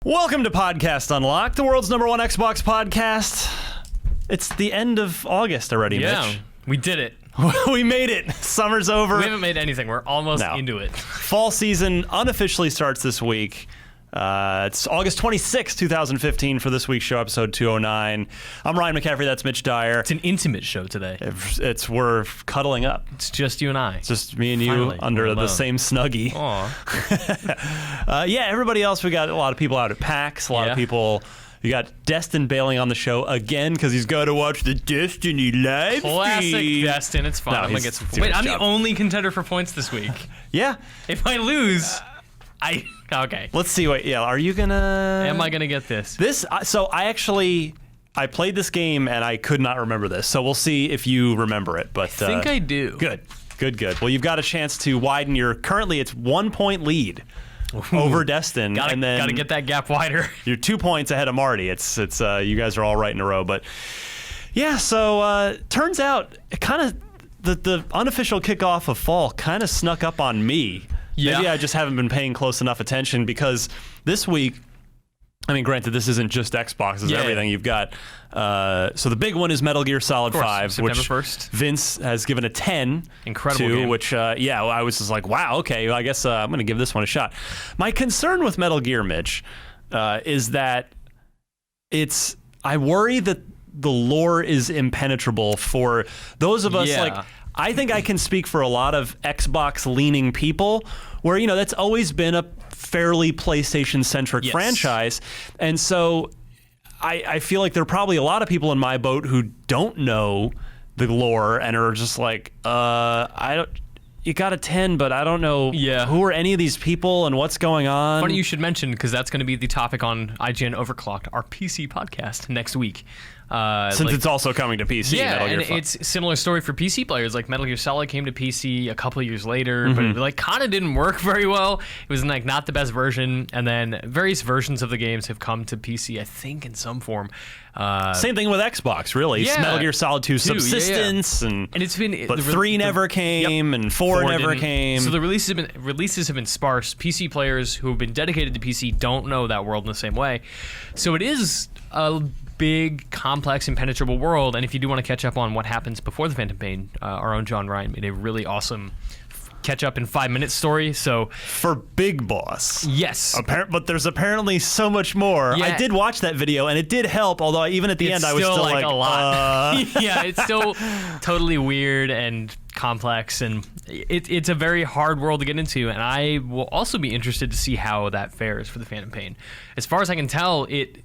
Welcome to Podcast Unlocked, the world's #1 Xbox podcast. It's the end of August already, Mitch. We did it. We made it. Summer's over. We haven't made anything. We're almost into it. Fall season unofficially starts this week. It's August 26, 2015 for this week's show, episode 209. I'm Ryan McCaffrey. That's Mitch Dyer. It's an intimate show today. We're cuddling up. It's just you and I. It's just me and you Finally, under the same Snuggie. Aw. Yeah, everybody else, we got a lot of people out at PAX, a lot of people. You got Destin bailing on the show again because he's got to watch the Destiny live Classic stream. Destin. It's fine. No, I'm going to get some doing Wait, his I'm job. the only contender for points this week. Yeah. If I lose, Okay. Let's see what. Yeah, are you gonna? Am I going to get this? So I played this game and I could not remember this. So we'll see if you remember it. But I think I do. Good. Well, you've got a chance to widen your. Currently, it's 1 point lead over Destin, and then gotta get that gap wider. You're 2 points ahead of Marty. It's you guys are all right in a row. But yeah, so turns out it kind of the unofficial kickoff of fall kind of snuck up on me. Yeah. Maybe I just haven't been paying close enough attention because this week, I mean, granted, this isn't just Xbox, it's everything. You've got, so the big one is Metal Gear Solid 5, September which 1st. Vince has given a 10 Incredible to, game. which, I was just like, wow, okay, well, I guess I'm going to give this one a shot. My concern with Metal Gear, Mitch, is that I worry that the lore is impenetrable for those of us I think I can speak for a lot of Xbox-leaning people where, that's always been a fairly PlayStation-centric franchise. And so I feel like there are probably a lot of people in my boat who don't know the lore and are just like, you got a 10, but I don't know who are any of these people and what's going on. Funny you should mention, because that's going to be the topic on IGN Overclocked, our PC podcast next week. Since it's also coming to PC. Yeah, Metal Gear and it's a similar story for PC players. Like Metal Gear Solid came to PC a couple of years later, but it kind of didn't work very well. It was not the best version, and then various versions of the games have come to PC, I think, in some form. Same thing with Xbox, really. Yeah. Metal Gear Solid 2 Subsistence, and it's been but 3 never came, and 4 never came. So the releases have been sparse. PC players who have been dedicated to PC don't know that world in the same way. So it is a big, complex, impenetrable world, and if you do want to catch up on what happens before the Phantom Pain, our own John Ryan made a really awesome catch-up in 5-minute story. So for Big Boss. Yes. But there's apparently so much more. Yeah. I did watch that video, and it did help, although even at the end I was still like a lot. Yeah, it's still totally weird and complex, and it's a very hard world to get into, and I will also be interested to see how that fares for the Phantom Pain. As far as I can tell, it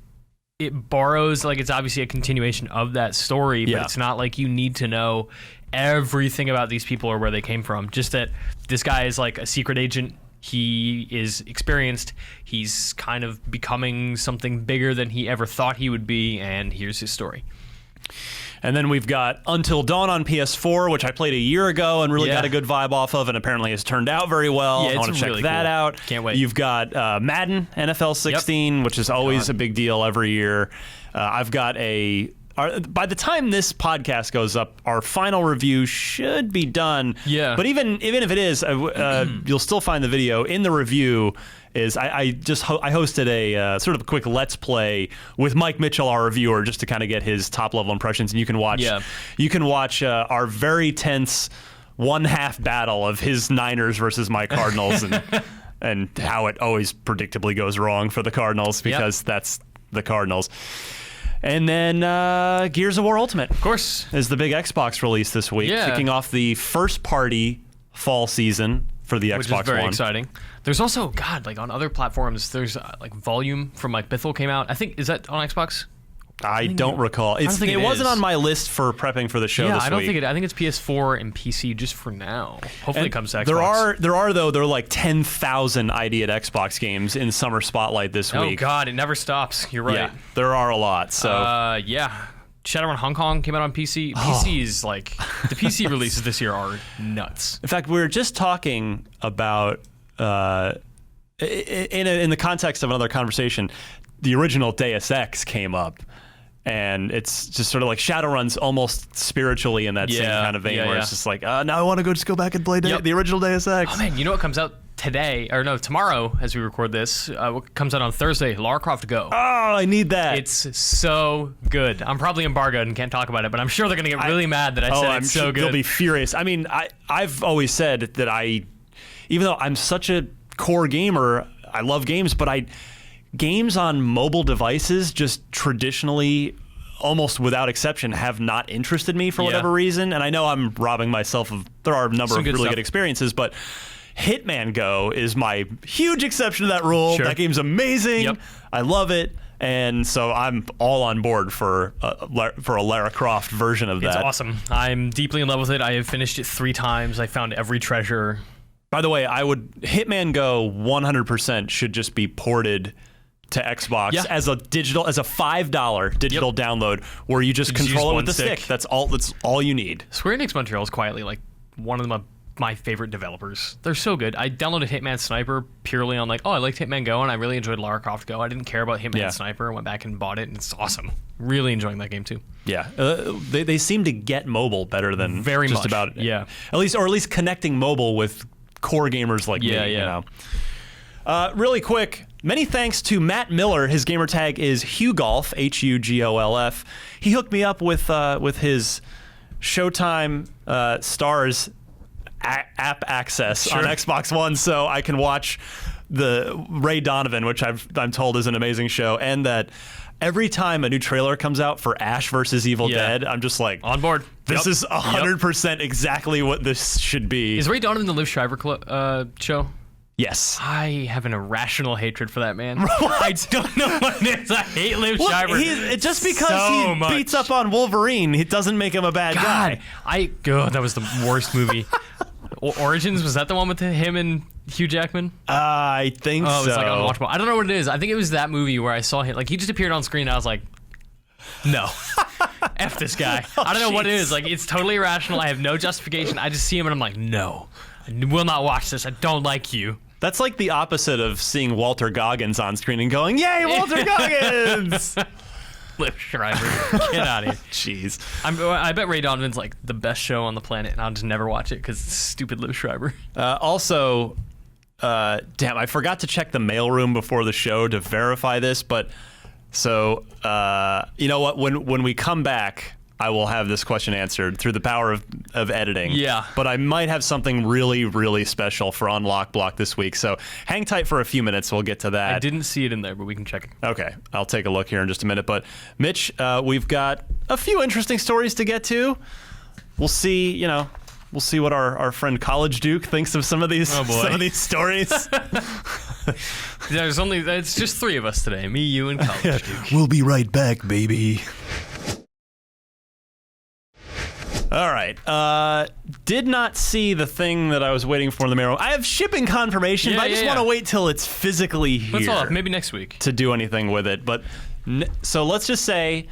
borrows, it's obviously a continuation of that story, but it's not like you need to know everything about these people or where they came from. Just that this guy is like a secret agent. He is experienced. He's kind of becoming something bigger than he ever thought he would be, and here's his story. And then we've got Until Dawn on PS4, which I played a year ago and really got a good vibe off of, and apparently has turned out very well. Yeah, I want to check really that cool. out. Can't wait. You've got Madden NFL 16, which is always a big deal every year. I've got by the time this podcast goes up, our final review should be done. Yeah. But even if it is, you'll still find the video. In the review is I hosted a sort of a quick Let's Play with Mike Mitchell, our reviewer, just to kind of get his top level impressions. And you can watch our very tense 1/2 battle of his Niners versus my Cardinals and how it always predictably goes wrong for the Cardinals because that's the Cardinals. And then Gears of War Ultimate, Of course. is the big Xbox release this week, kicking off the first-party fall season for the Xbox One. Which is very exciting. There's also, on other platforms, there's Volume from Bithell came out. I think, is that on Xbox? I don't recall. It wasn't on my list for prepping for the show this week. I don't think it. I think it's PS4 and PC just for now. Hopefully it comes to Xbox. There are like 10,000 ID at Xbox games in Summer Spotlight this week. Oh God, it never stops. You're right. Yeah, there are a lot. So Shadowrun Hong Kong came out on PC. PC is the PC releases this year are nuts. In fact, we were just talking about in the context of another conversation, the original Deus Ex came up. And it's just sort of like Shadowrun's almost spiritually in that same kind of vein where it's just like, now I want to go back and play the original Deus Ex. Oh man, you know what comes out tomorrow, as we record this, comes out on Thursday, Lara Croft Go. Oh, I need that. It's so good. I'm probably embargoed and can't talk about it, but I'm sure they're going to get really mad that I said it's so good. They'll be furious. I mean, I've always said that even though I'm such a core gamer, I love games, but games on mobile devices just traditionally, almost without exception, have not interested me for whatever reason. And I know I'm robbing myself of, there are a number of really good experiences, but Hitman Go is my huge exception to that rule. Sure. That game's amazing. Yep. I love it. And so I'm all on board for a Lara Croft version of that. It's awesome. I'm deeply in love with it. I have finished it 3 times. I found every treasure. By the way, Hitman Go 100% should just be ported to Xbox as a $5 digital download where you just control it with the stick. That's all you need. Square Enix Montreal is quietly like one of my favorite developers. They're so good. I downloaded Hitman Sniper purely on I liked Hitman Go and I really enjoyed Lara Croft Go. I didn't care about Hitman Sniper. Went back and bought it and it's awesome. Really enjoying that game too. Yeah, they seem to get mobile better than very just much. About yeah. At least connecting mobile with core gamers like me. You know. Really quick. Many thanks to Matt Miller. His gamer tag is HuGolf, HUGOLF. He hooked me up with his Showtime Stars app access on Xbox One, so I can watch the Ray Donovan, which I'm told is an amazing show, and that every time a new trailer comes out for Ash versus Evil Dead, I'm just like on board. This is 100% exactly what this should be. Is Ray Donovan the Liv Schreiber show? Yes. I have an irrational hatred for that man. I don't know what it is. I hate Liv Schreiber. Just because he beats up on Wolverine, it doesn't make him a bad guy. That was the worst movie. Origins, was that the one with him and Hugh Jackman? I think so. Oh, it's like unwatchable. I don't know what it is. I think it was that movie where I saw him. Like, he just appeared on screen and I was like, no. F this guy. I don't know what it is. Like, it's totally irrational. I have no justification. I just see him and I'm like, no. I will not watch this. I don't like you. That's like the opposite of seeing Walter Goggins on screen and going, yay, Walter Goggins! Liv Schreiber. Get out of here. Jeez. I bet Ray Donovan's like the best show on the planet, and I'll just never watch it because it's stupid Liv Schreiber. Also, damn, I forgot to check the mailroom before the show to verify this, but so, you know what? When we come back, I will have this question answered through the power of editing. Yeah. But I might have something really, really special for Unlock Block this week. So hang tight for a few minutes. We'll get to that. I didn't see it in there, but we can check it. Okay. I'll take a look here in just a minute. But Mitch, we've got a few interesting stories to get to. We'll see, we'll see what our friend College Duke thinks of some of these stories. It's just 3 of us today. Me, you, and College Duke. We'll be right back, baby. All right. Did not see the thing that I was waiting for in the mail. I have shipping confirmation, but I just want to wait till it's physically here. Let's hold off. Maybe next week. To do anything with it. But so let's just say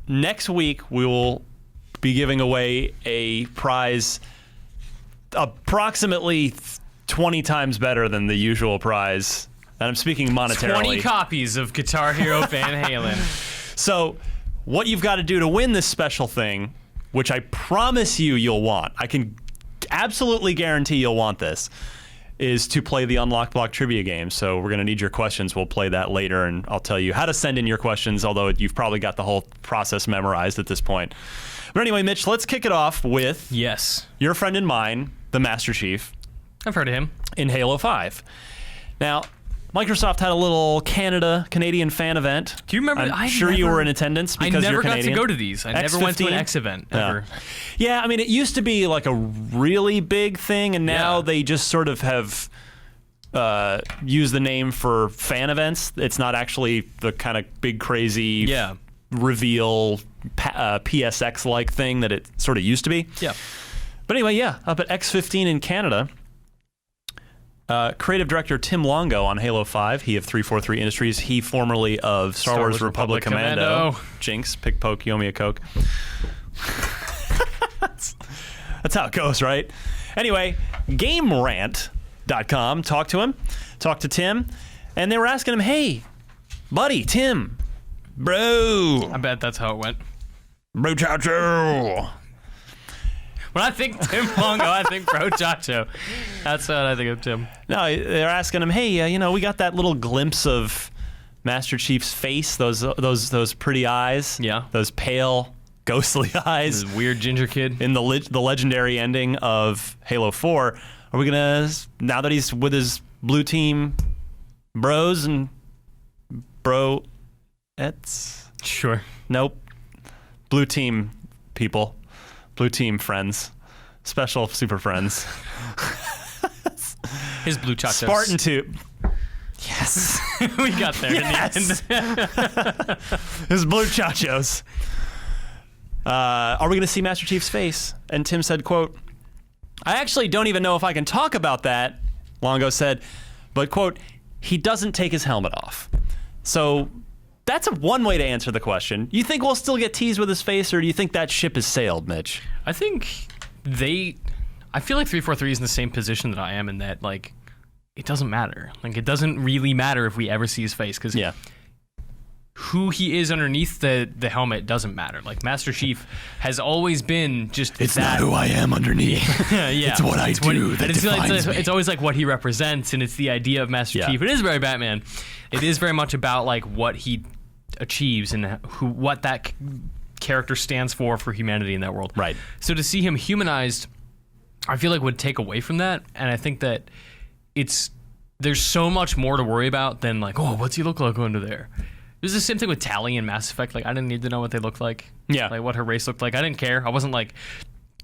next week we will be giving away a prize approximately 20 times better than the usual prize. And I'm speaking monetarily. 20 copies of Guitar Hero Van Halen. So what you've got to do to win this special thing, which I promise you'll want, I can absolutely guarantee you'll want this, is to play the Unlock Block trivia game. So we're going to need your questions. We'll play that later, and I'll tell you how to send in your questions, although you've probably got the whole process memorized at this point. But anyway, Mitch, let's kick it off with your friend and mine, the Master Chief. I've heard of him. In Halo 5. Now, Microsoft had a little Canadian fan event. Do you remember? I'm sure you were in attendance because you're Canadian. I never got to go to these. I never went to an X event ever. Yeah, I mean, it used to be like a really big thing, and now they just sort of have used the name for fan events. It's not actually the kind of big, crazy reveal PSX-like thing that it sort of used to be. Yeah. But anyway, up at X15 in Canada, creative director Tim Longo on Halo 5, he of 343 Industries, he formerly of Star Wars Republic Commando. Jinx, pick, poke, Yomi a Coke. That's how it goes, right? Anyway, GameRant.com talked to Tim, and they were asking him, hey, buddy, Tim, bro. I bet that's how it went. Bro, chow. When I think Tim Longo, I think Pro Chacho. That's what I think of Tim. No, they're asking him, hey, we got that little glimpse of Master Chief's face, those pretty eyes, those pale, ghostly eyes, this weird ginger kid in the legendary ending of Halo 4. Are we gonna, now that he's with his blue team bros and bro-ettes? Sure. Nope. Blue team people, blue team friends, special super friends. His blue chachos. Spartan 2. Yes. We got there yes. in the end. His blue chachos. Are we going to see Master Chief's face? And Tim said, quote, I actually don't even know if I can talk about that, Longo said, but, quote, he doesn't take his helmet off. So that's one way to answer the question. You think we'll still get teased with his face, or do you think that ship has sailed, Mitch? I think I feel like 343 is in the same position that I am in that, like, it doesn't matter. Like, it doesn't really matter if we ever see his face, because who he is underneath the helmet doesn't matter. Like, Master Chief has always been just it's not who I am underneath. It's what I do that defines me. It's always like what he represents, and it's the idea of Master Chief. It is very Batman. It is very much about like what he achieves and what that character stands for humanity in that world. Right. So to see him humanized, I feel like would take away from that, and I think that there's so much more to worry about than like, oh, what's he look like under there? It was the same thing with Tali in Mass Effect. Like, I didn't need to know what they looked like. Yeah. Like, what her race looked like. I didn't care. I wasn't like,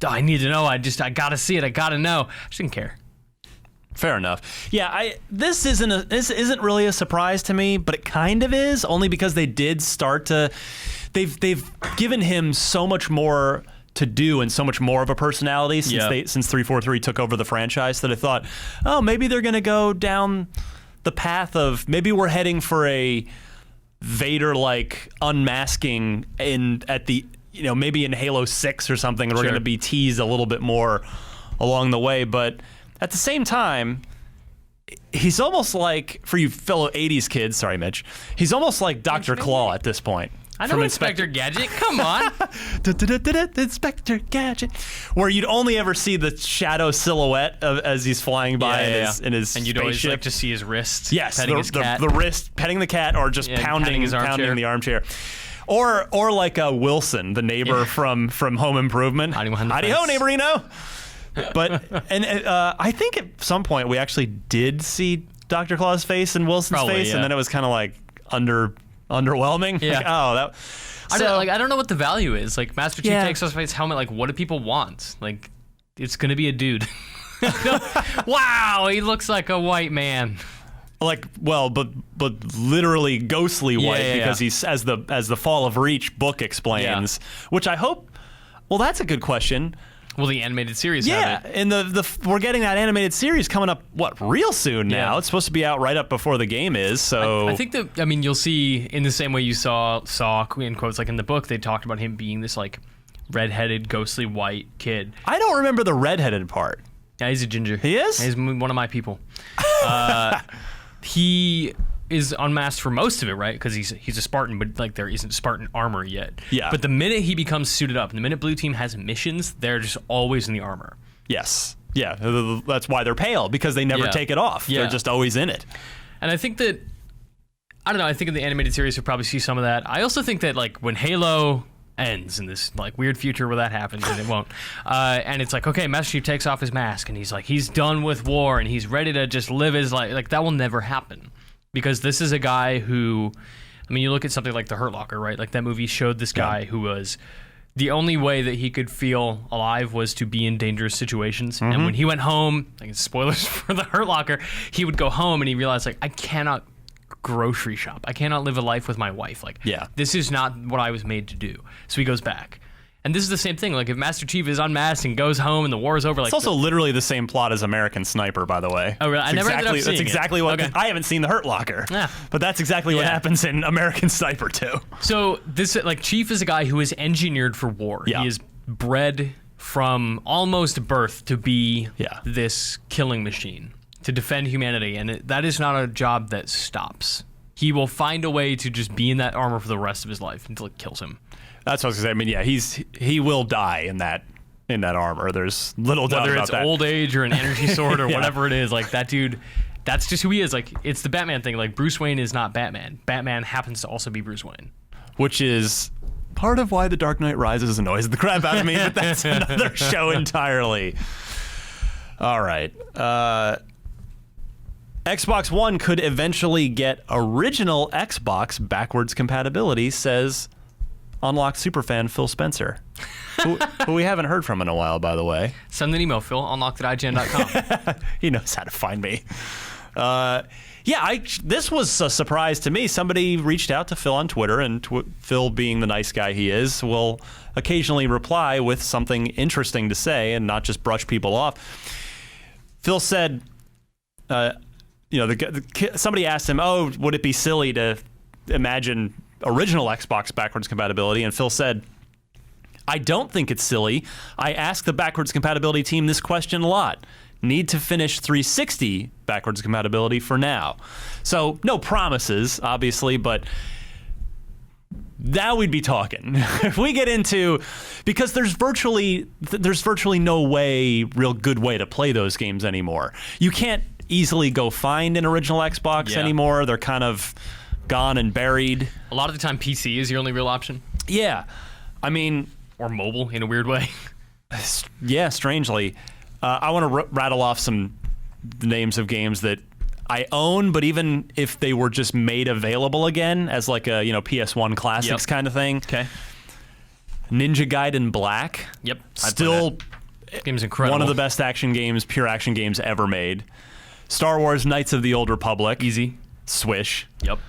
oh, I need to know. I gotta see it. I gotta know. I just didn't care. Fair enough. Yeah, this isn't really a surprise to me, but it kind of is, only because they did start to. They've given him so much more to do and so much more of a personality since 343 took over the franchise that I thought, oh, maybe they're gonna go down the path of maybe we're heading for a Vader-like unmasking maybe in Halo 6 or something, and we're going to be teased a little bit more along the way. But at the same time, he's almost like, for you fellow 80s kids, sorry, Mitch, he's almost like Dr. Claw at this point. I know Inspector Gadget. Come on. Inspector Gadget. Where you'd only ever see the shadow silhouette as he's flying by in his and you'd spaceship. Always like to see his wrist. Yes, petting his cat. the wrist, petting the cat, or just pounding the armchair. Or like Wilson, the neighbor from Home Improvement. Howdy ho, neighborino. But I think at some point we actually did see Dr. Claw's face and Wilson's face, and then it was kind of like underwhelming. Yeah. Like, oh, that. I don't know what the value is. Like, Master Chief takes off his helmet. Like, what do people want? Like, it's gonna be a dude. Wow, he looks like a white man. Like, well, but literally ghostly white because he's as the Fall of Reach book explains, which I hope. Well, that's a good question. Will the animated series have it? And we're getting that animated series coming up, real soon now. It's supposed to be out right up before the game is, so... I think that, you'll see, in the same way you saw, in quotes, like in the book, they talked about him being this, like, redheaded, ghostly white kid. I don't remember the redheaded part. Yeah, he's a ginger. He is? He's one of my people. He is unmasked for most of it, right? Because he's a Spartan, but like there isn't Spartan armor yet. Yeah. But the minute he becomes suited up, and the minute Blue Team has missions, they're just always in the armor. Yes. Yeah. That's why they're pale, because they never take it off. Yeah. They're just always in it. And I think that, I don't know, I think in the animated series you'll probably see some of that. I also think that like when Halo ends in this like weird future where that happens, and it won't, and it's like, okay, Master Chief takes off his mask and he's like, he's done with war and he's ready to just live his life. Like, that will never happen. Because this is a guy who, you look at something like The Hurt Locker, right? Like, that movie showed this guy who was, the only way that he could feel alive was to be in dangerous situations. Mm-hmm. And when he went home, like, spoilers for The Hurt Locker, he would go home and he realized, like, I cannot grocery shop. I cannot live a life with my wife. Like, this is not what I was made to do. So he goes back. And this is the same thing. Like, if Master Chief is unmasked and goes home and the war is over, like, it's also literally the same plot as American Sniper, by the way. Oh, really? I never ended up seeing That's exactly what. Okay. I haven't seen The Hurt Locker, but that's exactly what happens in American Sniper too. So this, like, Chief is a guy who is engineered for war. He is bred from almost birth to be this killing machine to defend humanity, and that is not a job that stops. He will find a way to just be in that armor for the rest of his life until it kills him. That's what I was gonna say. He will die in that in that armor. There's little doubt Whether about it's that. old age or an energy sword or whatever it is, like that dude, that's just who he is. Like, it's the Batman thing. Like, Bruce Wayne is not Batman. Batman happens to also be Bruce Wayne. Which is part of why The Dark Knight Rises annoys the crap out of me, but that's another show entirely. All right. Xbox One could eventually get original Xbox backwards compatibility, says Unlocked superfan Phil Spencer, who we haven't heard from in a while, by the way. Send an email, Phil, unlocked@ign.com. He knows how to find me. This was a surprise to me. Somebody reached out to Phil on Twitter, and Phil, being the nice guy he is, will occasionally reply with something interesting to say and not just brush people off. Phil said, somebody asked him, "Oh, would it be silly to imagine original Xbox backwards compatibility?" And Phil said, "I don't think it's silly. I ask the backwards compatibility team this question a lot. Need to finish 360 backwards compatibility for now." So no promises, obviously, but now we'd be talking. If we get into, because there's virtually no real good way to play those games anymore. You can't easily go find an original Xbox anymore. They're kind of gone and buried. A lot of the time, PC is your only real option. Yeah. I mean... Or mobile, in a weird way. Yeah, strangely. I want to rattle off some names of games that I own, but even if they were just made available again as like a PS1 Classics kind of thing. Okay. Ninja Gaiden Black. Yep. Still game's incredible. one of the best pure action games ever made. Star Wars Knights of the Old Republic. Easy. Swish. Yep.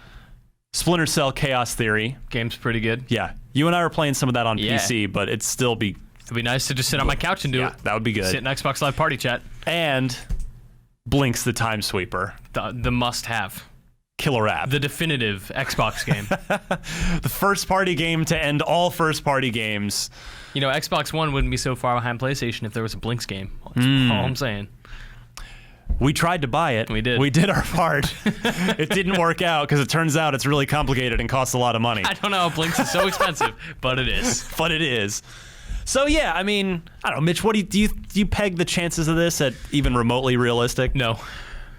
Splinter Cell Chaos Theory. Game's pretty good. Yeah. You and I were playing some of that on PC, but it'd still be... It'd be nice to just sit on my couch and do it. That would be good. Sit in Xbox Live Party Chat. And Blinks the Time Sweeper. The must-have. Killer app. The definitive Xbox game. The first-party game to end all first-party games. Xbox One wouldn't be so far behind PlayStation if there was a Blinks game. That's all I'm saying. We tried to buy it. We did. We did our part. It didn't work out because it turns out it's really complicated and costs a lot of money. I don't know how Blinks is so expensive, but it is. But it is. So yeah, I mean, I don't know, Mitch. What do you peg the chances of this at even remotely realistic? No.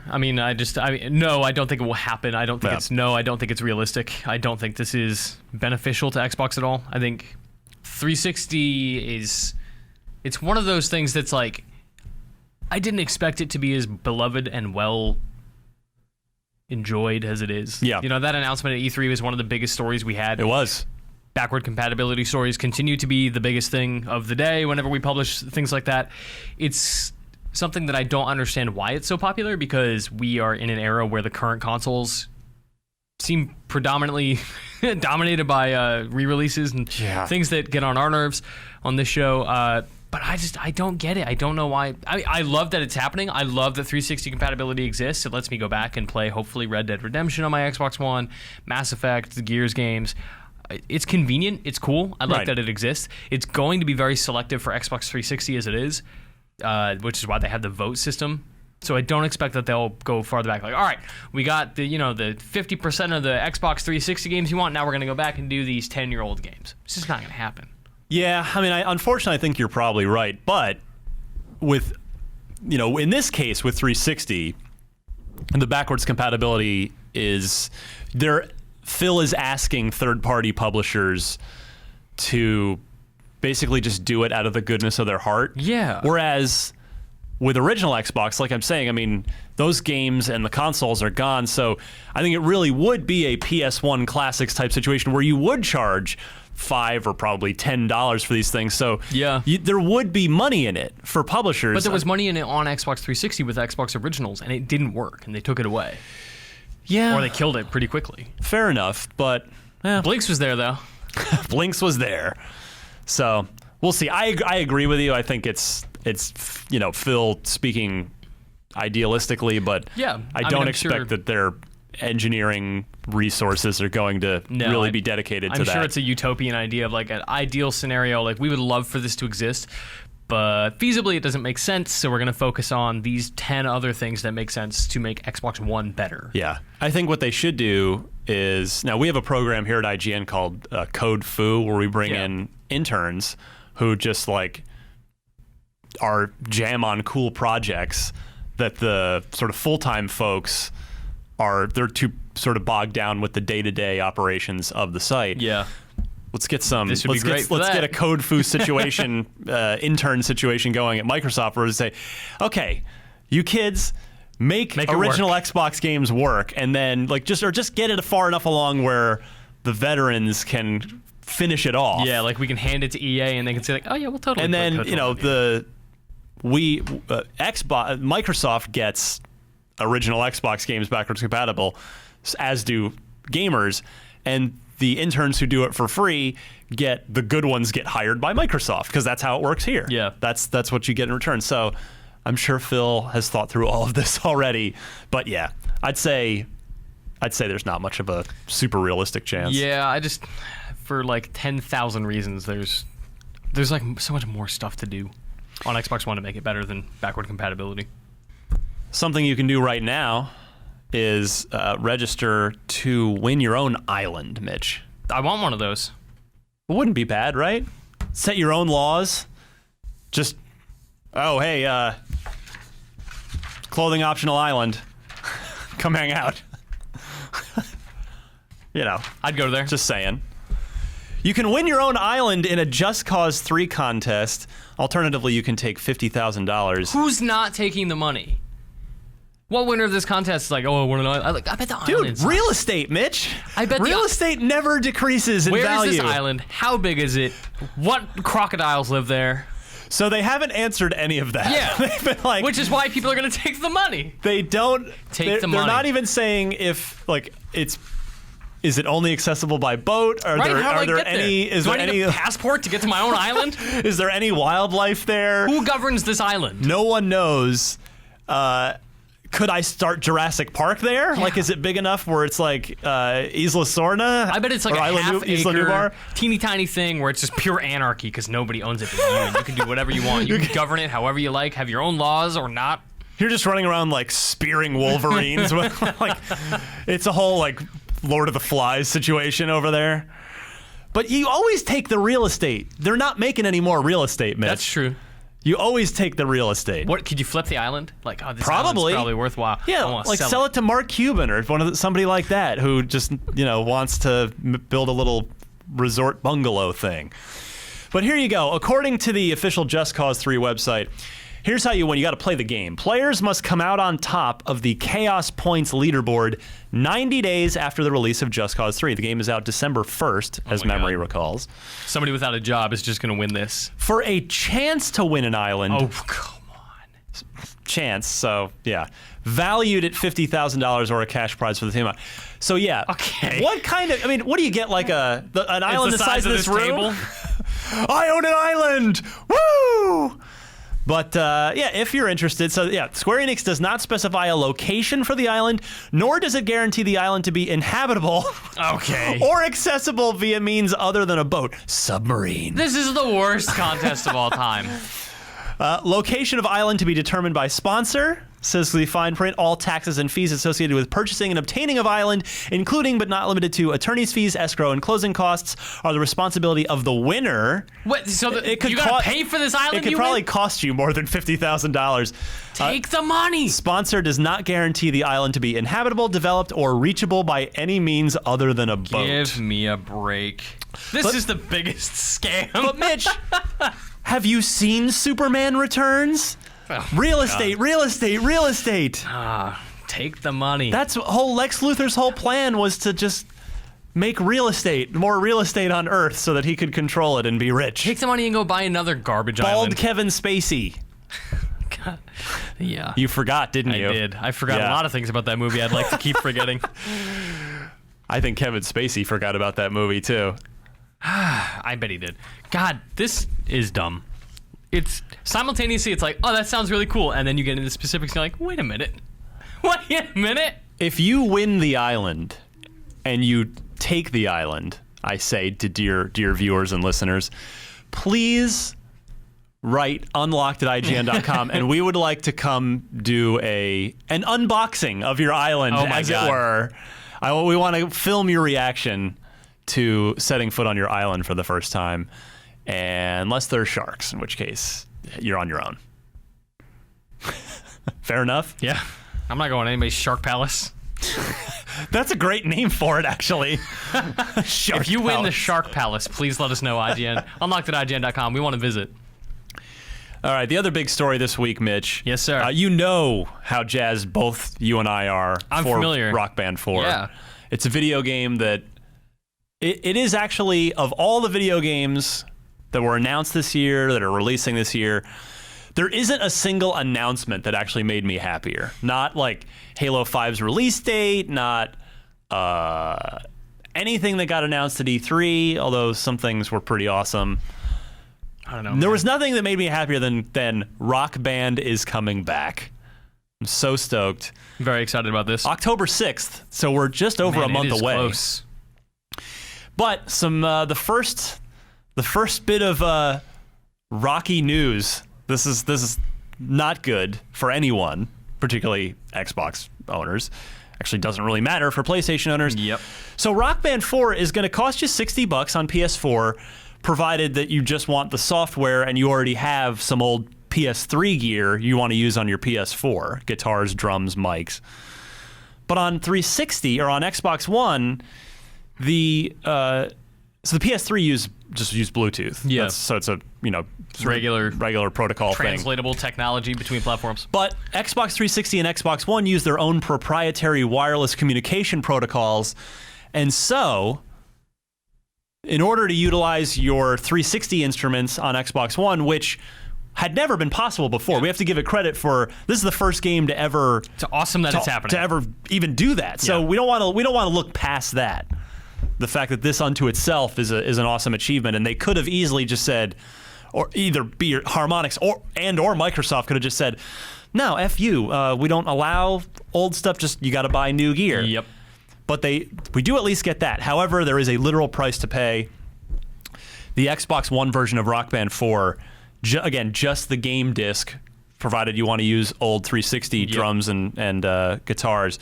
I mean, no, I don't think it will happen. I don't think I don't think it's realistic. I don't think this is beneficial to Xbox at all. I think 360 it's one of those things that's like, I didn't expect it to be as beloved and well enjoyed as it is. Yeah. That announcement at E3 was one of the biggest stories we had. It was. Backward compatibility stories continue to be the biggest thing of the day whenever we publish things like that. It's something that I don't understand why it's so popular, because we are in an era where the current consoles seem predominantly dominated by re-releases and things that get on our nerves on this show. But I don't get it. I don't know why. I love that it's happening. I love that 360 compatibility exists. It lets me go back and play, hopefully, Red Dead Redemption on my Xbox One, Mass Effect, the Gears games. It's convenient. It's cool. I like that it exists. It's going to be very selective for Xbox 360 as it is, which is why they have the vote system. So I don't expect that they'll go farther back. Like, all right, we got the 50% of the Xbox 360 games you want. Now we're going to go back and do these 10-year-old games. It's just not going to happen. Yeah, I mean, unfortunately, I think you're probably right. But with, in this case with 360, the backwards compatibility is there. Phil is asking third-party publishers to basically just do it out of the goodness of their heart. Yeah. Whereas with original Xbox, like I'm saying, I mean, those games and the consoles are gone. So I think it really would be a PS1 Classics type situation where you would charge $5 or probably $10 for these things. So there would be money in it for publishers. But there was money in it on Xbox 360 with Xbox Originals, and it didn't work, and they took it away. Yeah. Or they killed it pretty quickly. Fair enough, but... Blinks was there, though. Blinks was there. So, we'll see. I agree with you. I think it's Phil speaking idealistically, but I don't expect that their engineering resources are going to really be dedicated to that. I'm sure it's a utopian idea of like an ideal scenario. Like, we would love for this to exist, but feasibly it doesn't make sense, so we're going to focus on these 10 other things that make sense to make Xbox One better. Yeah. I think what they should do is, now we have a program here at IGN called Code Foo, where we bring in interns who just like are jam on cool projects that the sort of full-time folks they're too sort of bogged down with the day-to-day operations of the site. Yeah. Let's get some. This would let's be great for let's that. get a code foo situation, intern situation going at Microsoft, where they say, okay, you kids make it original work. Xbox games work, and then just get it far enough along where the veterans can finish it off. Yeah, like we can hand it to EA and they can say like, oh yeah, we'll totally. And put then code you know on Xbox, Microsoft gets original Xbox games backwards compatible, as do gamers, and the interns who do it for free get the good ones get hired by Microsoft, because that's how it works here. Yeah. That's what you get in return. So I'm sure Phil has thought through all of this already. But yeah, I'd say there's not much of a super realistic chance. Yeah, I just for like 10,000 reasons there's like so much more stuff to do on Xbox One to make it better than backward compatibility. Something you can do right now is register to win your own island, Mitch. I want one of those. It wouldn't be bad, right? Set your own laws. Just, oh, hey, clothing optional island. Come hang out. You know, I'd go there. just saying. You can win your own island in a Just Cause 3 contest. Alternatively, you can take $50,000. Who's not taking the money? What winner of this contest is like, oh, I want an island? I bet the Dude, island's real estate, Mitch. I bet real estate never decreases in Where value. is this island? How big is it? What crocodiles live there? So they haven't answered any of that. Yeah. They've been like, Which is why people are going to take the money. they don't Take the They're money. not even saying if is it only accessible by boat? Are Right? there How do I are there get there? any is Do there I need any a passport to get to my own island? is there any wildlife there? Who governs this island? No one knows. Could I start Jurassic Park there? Like, is it big enough where it's like Isla Sorna? I bet it's like or a Isla half-acre, Nublar? teeny tiny thing where it's just pure anarchy because nobody owns it but you, and you can do whatever you want. You can govern it however you like, have your own laws or not. You're just running around like spearing wolverines. with, like, it's a whole like Lord of the Flies situation over there. But you always take the real estate. They're not making any more real estate, Mitch. That's true. You always take the real estate. What could you flip the island? Like, oh, this Probably. island's probably worthwhile. Yeah, I wanna like sell it to Mark Cuban or somebody like that who just wants to build a little resort bungalow thing. But here you go. According to the official Just Cause 3 website, here's how you win. You got to play the game. Players must come out on top of the Chaos Points leaderboard 90 days after the release of Just Cause 3. The game is out December 1st, as my memory God. recalls. Somebody without a job is just going to win this. For a chance to win an island, Oh, come on. chance, so yeah, valued at $50,000 or a cash prize for the team. So yeah, Okay. What kind of? I mean, what do you get? Like an island It's the size of this room? table. I own an island. Woo! But yeah, if you're interested, so yeah, Square Enix does not specify a location for the island, nor does it guarantee the island to be inhabitable Okay. or accessible via means other than a boat, submarine. This is the worst contest of all time. Location of island to be determined by sponsor. Says the fine print, all taxes and fees associated with purchasing and obtaining of island, including but not limited to attorney's fees, escrow, and closing costs, are the responsibility of the winner. What? So It could you got co- to pay for this island? It could you probably win? cost you more than $50,000. Take the money. Sponsor does not guarantee the island to be inhabitable, developed, or reachable by any means other than a boat. Give me a break. This is the biggest scam. But Mitch, have you seen Superman Returns? Oh, Real estate, real estate, real estate. Take the money. That's Lex Luthor's whole plan, was to just make more real estate on Earth so that he could control it and be rich. Take the money and go buy another garbage Bald island. Kevin Spacey. God. Yeah. You forgot, didn't you? I did. I forgot Yeah. a lot of things about that movie I'd like to keep forgetting. I think Kevin Spacey forgot about that movie too. I bet he did. God, this is dumb. It's simultaneously, it's like, oh, that sounds really cool. And then you get into the specifics and you're like, wait a minute. Wait a minute. If you win the island and you take the island, I say to dear viewers and listeners, please write unlocked at IGN.com and we would like to come do an unboxing of your island, Oh my as God. it were. We want to film your reaction to setting foot on your island for the first time, unless there are sharks, in which case you're on your own. Fair enough? Yeah. I'm not going to anybody's Shark Palace. That's a great name for it, actually. Shark If you win the Palace. Shark Palace, please let us know, IGN. Unlocked at IGN.com. We want to visit. All right, the other big story this week, Mitch. Yes, sir. You know how jazzed both you and I are I'm for familiar. Rock Band 4. Yeah. It's a video game that it is actually, of all the video games that were announced this year, that are releasing this year, there isn't a single announcement that actually made me happier. Not like Halo 5's release date, not anything that got announced at E3, although some things were pretty awesome. I don't know. There was nothing that made me happier than Rock Band is coming back. I'm so stoked. I'm very excited about this. October 6th, so we're just over a month it is away. Close. But some the first bit of rocky news. This is not good for anyone, particularly Xbox owners. Actually, doesn't really matter for PlayStation owners. Yep. So Rock Band 4 is going to cost you $60 on PS4, provided that you just want the software and you already have some old PS3 gear you want to use on your PS4, guitars, drums, mics. But on 360 or on Xbox One, the PS3 just use Bluetooth. Yeah. So it's a Regular protocol thing. translatable technology between platforms. But Xbox 360 and Xbox One use their own proprietary wireless communication protocols, and so in order to utilize your 360 instruments on Xbox One, which had never been possible before, we have to give it credit for this is the first game to ever It's awesome that it's happening. to ever even do that. So Yeah. we don't want to look past that. The fact that this unto itself is an awesome achievement, and they could have easily just said, or either be Harmonix or Microsoft could have just said, no, F you, we don't allow old stuff. Just you got to buy new gear. Yep. But we do at least get that. However, there is a literal price to pay. The Xbox One version of Rock Band 4, again, just the game disc, provided you want to use old 360 drums and guitars.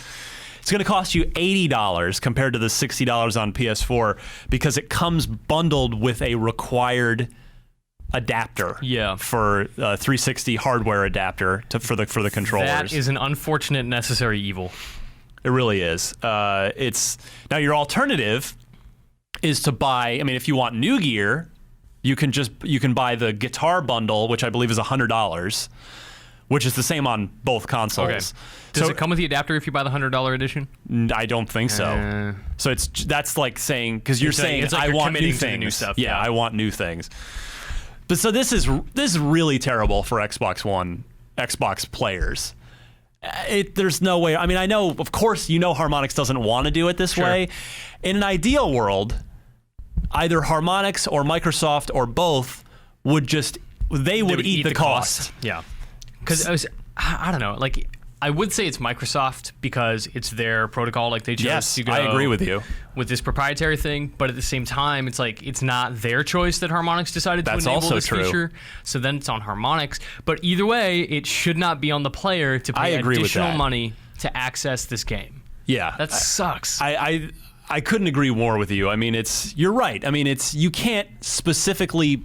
It's going to cost you $80 compared to the $60 on PS4 because it comes bundled with a required adapter. Yeah. For 360 hardware adapter for the controllers. That is an unfortunate necessary evil. It really is. It's now your alternative is to buy. I mean, if you want new gear, you can buy the guitar bundle, which I believe is $100, which is the same on both consoles. Okay. Does it come with the adapter if you buy the $100 edition? I don't think so. So that's like saying, because you're saying it's like I you're want new committing to things. the new stuff. Yeah, I want new things. But so this is really terrible for Xbox players. There's no way. I mean, I know, of course, Harmonix doesn't want to do it this way. In an ideal world, either Harmonix or Microsoft or both would eat the cost. Yeah. Because I don't know, like I would say it's Microsoft because it's their protocol. Like they chose to go. I agree with you. With this proprietary thing, but at the same time, it's like it's not their choice that Harmonix decided to enable also this true. feature. So then it's on Harmonix. But either way, it should not be on the player to pay additional money to access this game. Yeah, that sucks. I couldn't agree more with you. I mean, you're right. I mean, you can't specifically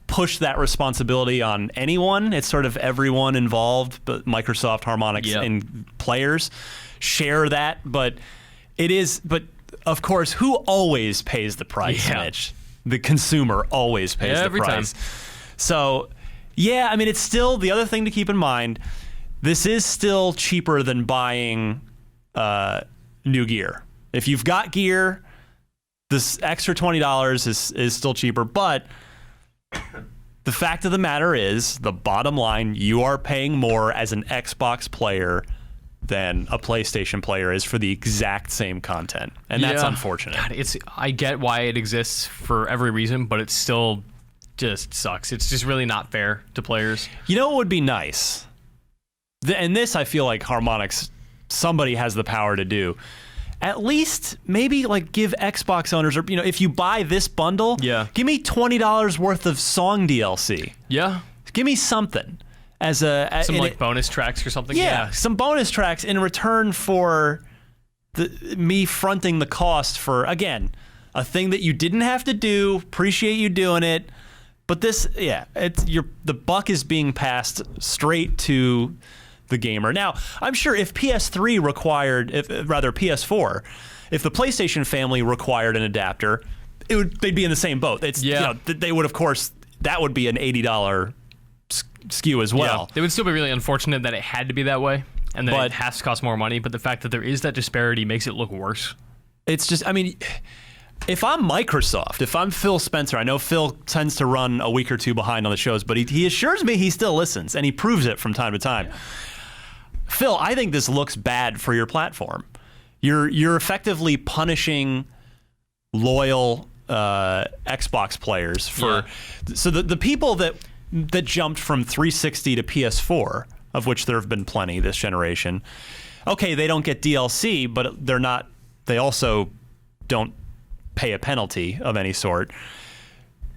push that responsibility on anyone. It's sort of everyone involved, but Microsoft, Harmonix, and players share that. But of course, who always pays the price, Mitch? The consumer always pays the price. Time. So, I mean, it's still the other thing to keep in mind. This is still cheaper than buying new gear. If you've got gear, this extra $20 is still cheaper, but the fact of the matter is, the bottom line, you are paying more as an Xbox player than a PlayStation player is for the exact same content. And that's unfortunate. God, I get why it exists for every reason, but it still just sucks. It's just really not fair to players. You know what would be nice? And this I feel like Harmonix, somebody has the power to do. At least maybe like give Xbox owners, or if you buy this bundle, give me $20 worth of song DLC. Yeah, give me something as some like bonus tracks or something. Yeah, some bonus tracks in return for me fronting the cost for, again, a thing that you didn't have to do. Appreciate you doing it. But this, the buck is being passed straight to the gamer. Now, I'm sure if PS4, if the PlayStation family required an adapter, they'd be in the same boat. They would, of course, that would be an $80 SKU as well. It would still be really unfortunate that it had to be that way and that it has to cost more money, but the fact that there is that disparity makes it look worse. It's just, I mean, if I'm Microsoft, if I'm Phil Spencer, I know Phil tends to run a week or two behind on the shows, but he assures me he still listens, and he proves it from time to time. Yeah. Phil, I think this looks bad for your platform. You're effectively punishing loyal Xbox players for so the people that jumped from 360 to PS4, of which there have been plenty this generation. Okay, they don't get DLC, but they also don't pay a penalty of any sort.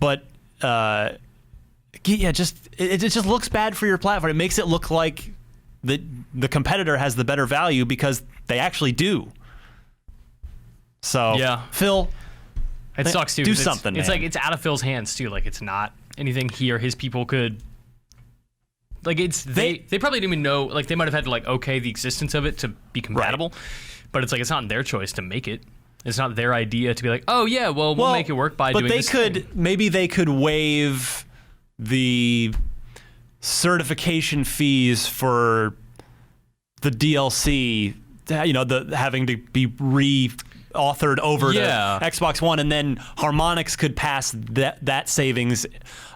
But it just looks bad for your platform. It makes it look like the competitor has the better value because they actually do. So Phil, it sucks too. Do something. It's like it's out of Phil's hands too. Like it's not anything he or his people could. Like they probably didn't even know. Like they might have had to okay the existence of it to be compatible, right. But it's like it's not their choice to make it. It's not their idea to be like, oh yeah, we'll make it work by doing this. But maybe they could waive the certification fees for the DLC. The having to be authored over to Xbox One, and then Harmonix could pass that savings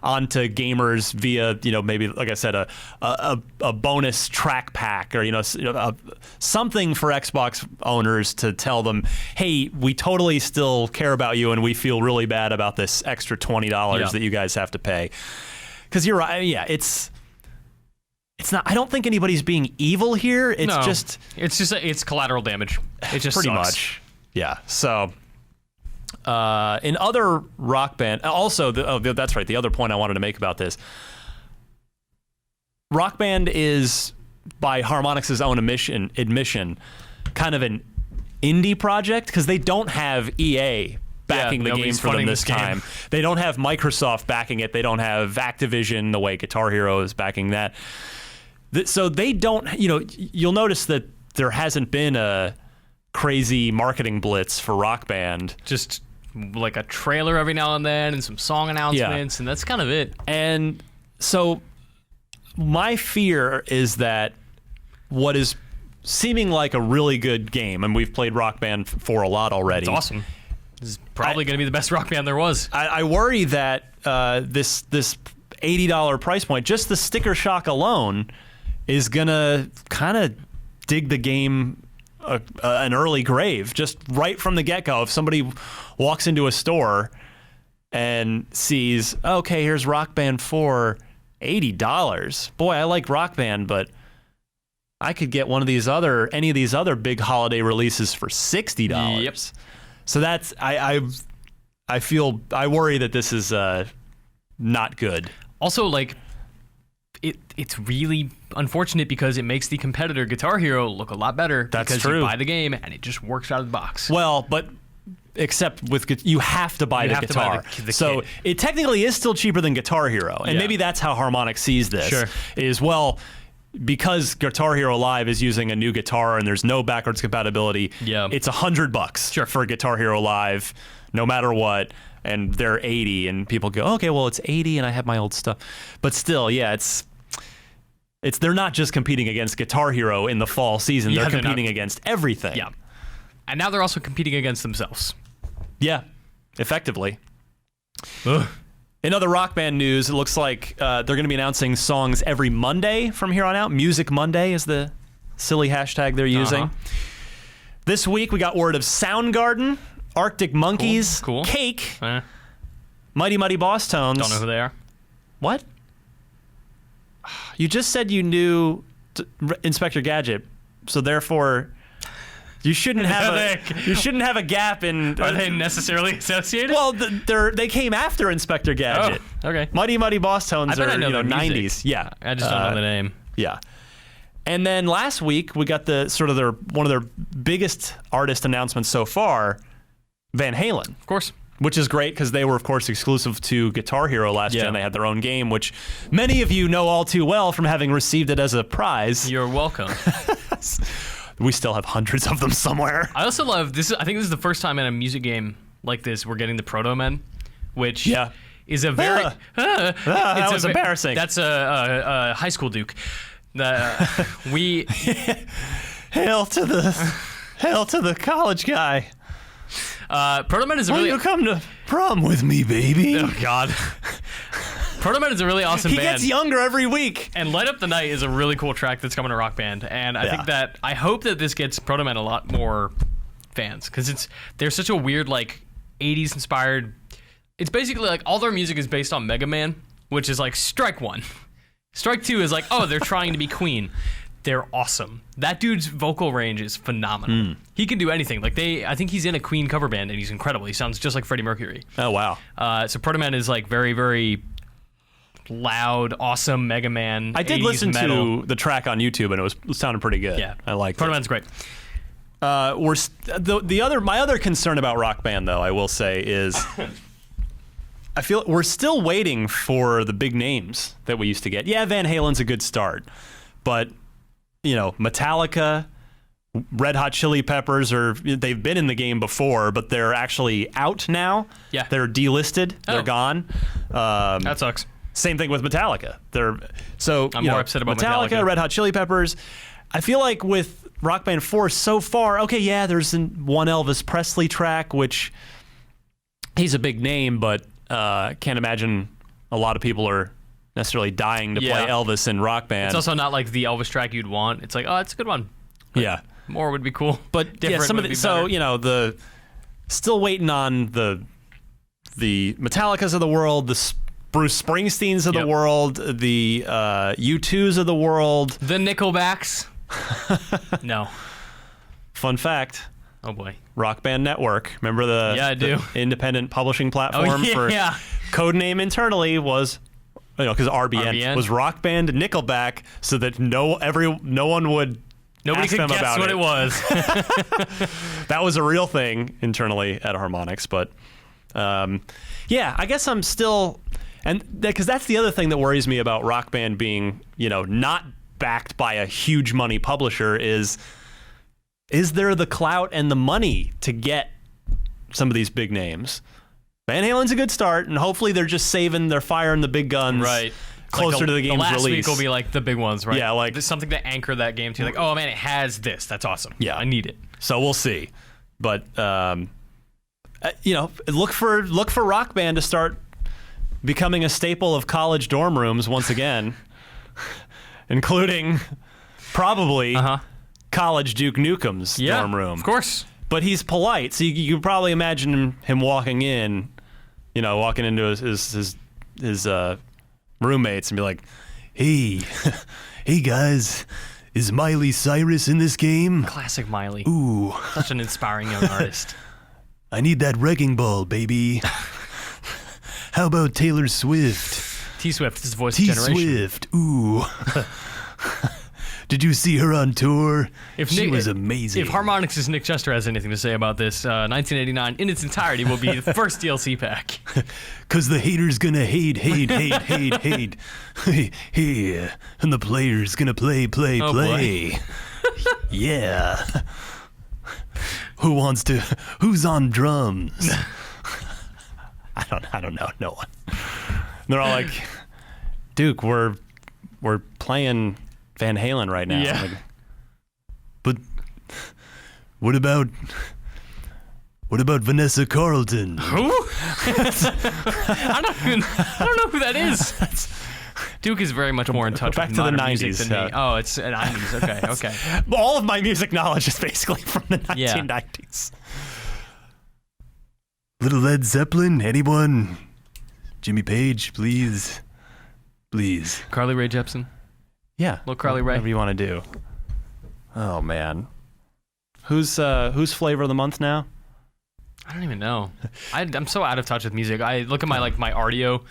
onto gamers via maybe, like I said, a bonus track pack or something for Xbox owners to tell them, hey, we totally still care about you and we feel really bad about this extra $20 that you guys have to pay. Because you're right, it's not. I don't think anybody's being evil here. It's collateral damage. It just pretty sucks. much. Yeah. So, in other Rock Band, also, that's right. The other point I wanted to make about this, Rock Band is, by Harmonix's own admission, kind of an indie project because they don't have EA backing the game for them this time. They don't have Microsoft backing it. They don't have Activision the way Guitar Hero is backing that. So they don't. You'll notice that there hasn't been a crazy marketing blitz for Rock Band. Just like a trailer every now and then and some song announcements, and that's kind of it. And so my fear is that what is seeming like a really good game, and we've played Rock Band 4 a lot already. It's awesome. This is probably going to be the best Rock Band there was. I worry that this $80 price point, just the sticker shock alone, is going to kind of dig the game an early grave, just right from the get-go. If somebody walks into a store and sees, okay, here's Rock Band 4, $80. Boy, I like Rock Band, but I could get any of these other big holiday releases for $60. Yep. So that's I worry that this is not good. Also, it's really unfortunate because it makes the competitor Guitar Hero look a lot better. That's because true. You buy the game and it just works out of the box. Well, but except with you have to buy the guitar. So it technically is still cheaper than Guitar Hero, and maybe that's how Harmonix sees this. Sure. Is because Guitar Hero Live is using a new guitar and there's no backwards compatibility. Yeah. It's $100 for Guitar Hero Live, no matter what. And they're $80, and people go, okay, well, it's $80, and I have my old stuff. But still, they're not just competing against Guitar Hero in the fall season. They're competing against everything. Yeah. And now they're also competing against themselves. Yeah, effectively. Ugh. In other Rock Band news, it looks like they're going to be announcing songs every Monday from here on out. Music Monday is the silly hashtag they're using. This week, we got word of Soundgarden, Arctic Monkeys, cool. Cake, Mighty Mighty Boss Tones. Don't know who they are. What? You just said you knew Inspector Gadget, so therefore you shouldn't have a gap in. Are they necessarily associated? Well, they came after Inspector Gadget. Oh, okay. Mighty Mighty Boss Tones are 90s. Yeah, I just don't know the name. Yeah. And then last week we got one of their biggest artist announcements so far, Van Halen. Of course. which is great because they were, of course, exclusive to Guitar Hero last gen. They had their own game, which many of you know all too well from having received it as a prize. You're welcome. We still have hundreds of them somewhere. I also love this. I think this is the first time in a music game like this we're getting the Proto Men, which is a very that was embarrassing. That's a high school Duke. We hail to the college guy. Proto Men is a really. Will you come to prom with me, baby? Oh God. Proto Men is a really awesome band. He gets younger every week. And Light Up the Night is a really cool track that's coming to Rock Band. And I hope that this gets Proto Men a lot more fans, because they're such a weird, like, 80s inspired. It's basically like all their music is based on Mega Man, which is like strike one. Strike two is like, oh, they're trying to be Queen. They're awesome. That dude's vocal range is phenomenal. He can do anything. Like I think he's in a Queen cover band, and he's incredible. He sounds just like Freddie Mercury. Oh wow. So Proto Man is like very, very loud, awesome Mega Man. I did listen to the track on YouTube, and it sounded pretty good. Yeah, I liked it. Proto Man's great. My other concern about Rock Band, though, I will say, is I feel we're still waiting for the big names that we used to get. Yeah, Van Halen's a good start, but Metallica, Red Hot Chili Peppers, they've been in the game before, but they're actually out now. Yeah, they're delisted. They're gone. That sucks. Same thing with Metallica. I'm more upset about Metallica, Red Hot Chili Peppers. I feel like with Rock Band 4 so far, there's one Elvis Presley track, which he's a big name, but can't imagine a lot of people are necessarily dying to play Elvis in Rock Band. It's also not like the Elvis track you'd want. It's like, oh, it's a good one. But more would be cool. But some of the still waiting on the Metallicas of the world, the Bruce Springsteens of the world, the U2s of the world, the Nickelbacks. No. Fun fact. Oh boy. Rock Band Network. Remember the independent publishing platform for codename internally was because RBN was Rock Band Nickelback, so that nobody could guess what it was. That was a real thing internally at Harmonix, but I guess I'm still, and because that's the other thing that worries me about Rock Band being not backed by a huge money publisher is there the clout and the money to get some of these big names? Van Halen's a good start, and hopefully they're firing the big guns closer to the game's release. The last week will be like the big ones, right? Yeah, like there's something to anchor that game to. Like, oh man, it has this. That's awesome. Yeah, I need it. So we'll see, but look for Rock Band to start becoming a staple of college dorm rooms once again, including probably college Duke Nukem's dorm room. Of course. But he's polite, so you can probably imagine him walking into his roommates and be like, "Hey, hey guys, is Miley Cyrus in this game?" Classic Miley. Ooh, such an inspiring young artist. I need that wrecking ball, baby. How about Taylor Swift? T-Swift is the voice of generation. T-Swift. Ooh. Did you see her on tour? She was amazing. If Harmonix's Nick Chester has anything to say about this, 1989 in its entirety will be the first DLC pack. Because the hater's gonna hate. Hey, and the player's gonna play. Yeah. Who's on drums? I don't know. No one. And they're all like, Duke, we're playing Van Halen right now. Yeah. Like, but what about Vanessa Carlton? Who? I don't know who that is. Duke is very much more in touch with modern music than me. Oh, it's 90s. Okay. All of my music knowledge is basically from the 1990s. Little Led Zeppelin, anyone? Jimmy Page, please. Carly Rae Jepsen. Yeah, little Carly Rae. Whatever you want to do. Oh man, who's flavor of the month now? I don't even know. I'm so out of touch with music. I look at my RDO